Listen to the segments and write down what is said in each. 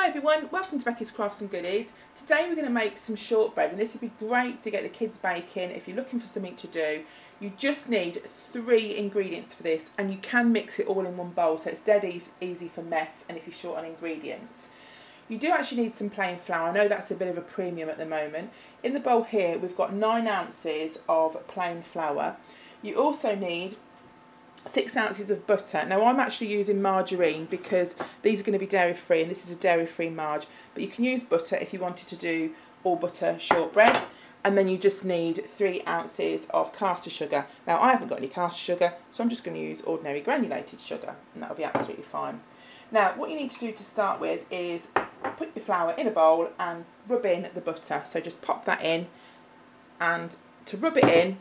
everyone, welcome to Becky's Crafts and Goodies. Today we're going to make some shortbread, and this would be great to get the kids baking. If you're looking for something to do, you just need 3 ingredients for this, and you can mix it all in one bowl, so it's dead easy for mess and if you're short on ingredients. You do actually need some plain flour. I know that's a bit of a premium at the moment. In the bowl here we've got 9 ounces of plain flour. You also need 6 ounces of butter. Now I'm actually using margarine because these are going to be dairy free, and this is a Dairy Free Marg, but you can use butter if you wanted to do all butter shortbread. And then you just need 3 ounces of caster sugar. Now I haven't got any caster sugar, so I'm just going to use ordinary granulated sugar, and that'll be absolutely fine. Now what you need to do to start with is put your flour in a bowl and rub in the butter. So just pop that in, and to rub it in,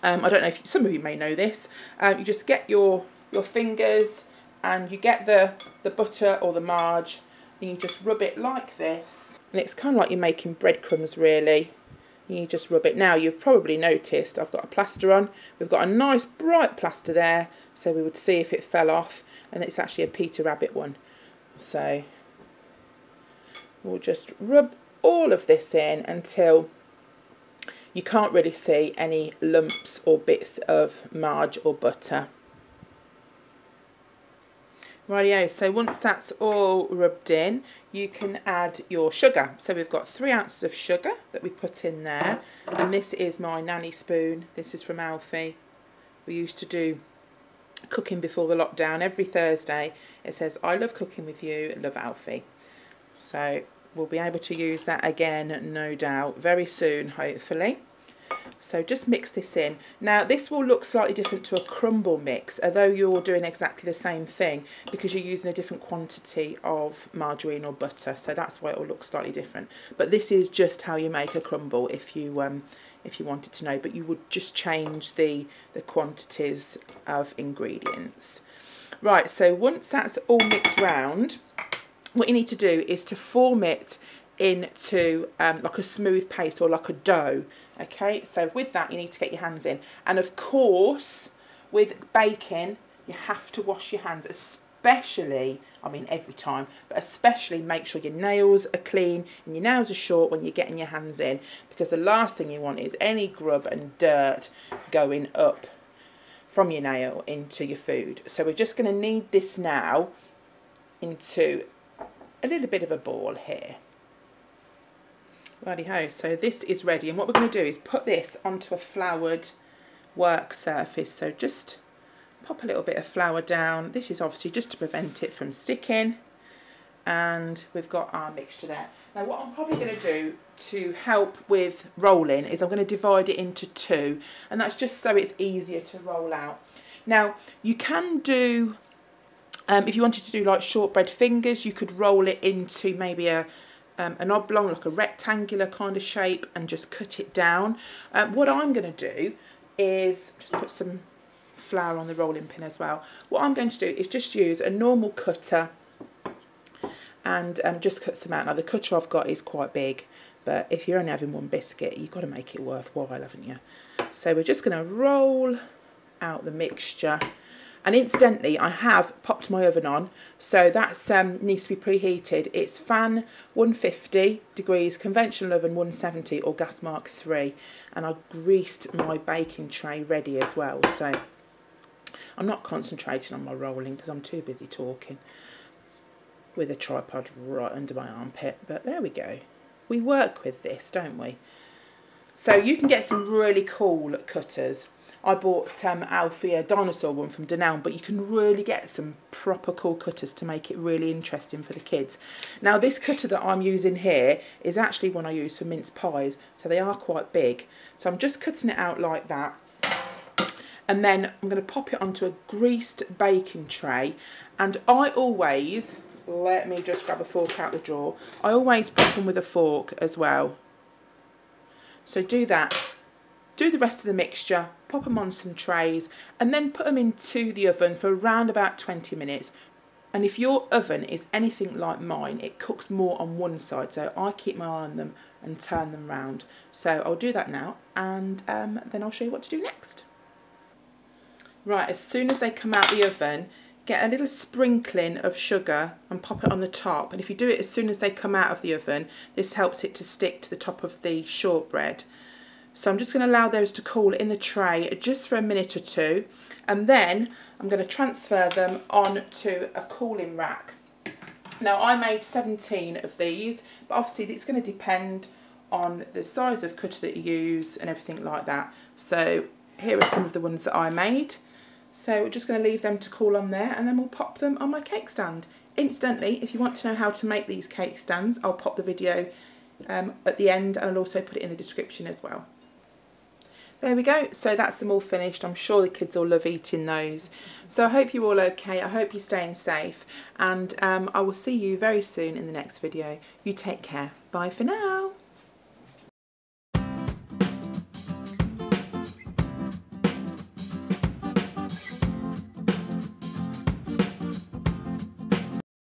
I don't know if some of you may know this, you just get your fingers and you get the butter or the marge, and you just rub it like this, and it's kind of like you're making breadcrumbs really. You just rub it. Now you've probably noticed I've got a plaster on. We've got a nice bright plaster there, so we would see if it fell off, and it's actually a Peter Rabbit one. So we'll just rub all of this in until you can't really see any lumps or bits of marge or butter. Rightio, so once that's all rubbed in, you can add your sugar. So we've got 3 ounces of sugar that we put in there, and this is my nanny spoon. This is from Alfie. We used to do cooking before the lockdown every Thursday. It says, "I love cooking with you, love Alfie." So we'll be able to use that again, no doubt, very soon, hopefully. So just mix this in. Now this will look slightly different to a crumble mix, although you're doing exactly the same thing, because you're using a different quantity of margarine or butter, so that's why it will look slightly different. But this is just how you make a crumble if you wanted to know, but you would just change the quantities of ingredients. Right, so once that's all mixed round, what you need to do is to form it into like a smooth paste or like a dough. Okay, so with that you need to get your hands in, and of course with baking you have to wash your hands, especially, I mean every time, but especially make sure your nails are clean and your nails are short when you're getting your hands in, because the last thing you want is any grub and dirt going up from your nail into your food. So we're just going to knead this now into a little bit of a ball here. Righty-ho, so this is ready, and what we're going to do is put this onto a floured work surface. So just pop a little bit of flour down. This is obviously just to prevent it from sticking, and we've got our mixture there. Now what I'm probably going to do to help with rolling is I'm going to divide it into 2, and that's just so it's easier to roll out. Now you can do, if you wanted to do like shortbread fingers, you could roll it into maybe an oblong, like a rectangular kind of shape, and just cut it down. What I'm going to do is just put some flour on the rolling pin as well. What I'm going to do is just use a normal cutter and just cut some out. Now the cutter I've got is quite big, but if you're only having one biscuit, you've got to make it worthwhile, haven't you? So we're just going to roll out the mixture. And incidentally, I have popped my oven on, so that needs to be preheated. It's fan 150 degrees, conventional oven 170, or gas mark 3. And I greased my baking tray ready as well. So I'm not concentrating on my rolling because I'm too busy talking with a tripod right under my armpit. But there we go. We work with this, don't we? So you can get some really cool cutters. I bought Alfie a dinosaur one from Dunelm, but you can really get some proper cool cutters to make it really interesting for the kids. Now this cutter that I'm using here is actually one I use for mince pies, so they are quite big. So I'm just cutting it out like that, and then I'm going to pop it onto a greased baking tray. And I always, let me just grab a fork out the drawer, I always pop them with a fork as well. So do that. Do the rest of the mixture, pop them on some trays, and then put them into the oven for around about 20 minutes. And if your oven is anything like mine, it cooks more on one side, so I keep my eye on them and turn them round. So I'll do that now, and then I'll show you what to do next. Right, as soon as they come out the oven, get a little sprinkling of sugar and pop it on the top, and if you do it as soon as they come out of the oven, this helps it to stick to the top of the shortbread. So I'm just going to allow those to cool in the tray just for a minute or two, and then I'm going to transfer them onto a cooling rack. Now I made 17 of these, but obviously it's going to depend on the size of cutter that you use and everything like that. So here are some of the ones that I made. So we're just going to leave them to cool on there, and then we'll pop them on my cake stand instantly. If you want to know how to make these cake stands, I'll pop the video at the end, and I'll also put it in the description as well. There we go, so that's them all finished. I'm sure the kids will love eating those. So I hope you're all okay, I hope you're staying safe, and I will see you very soon in the next video. You take care, bye for now.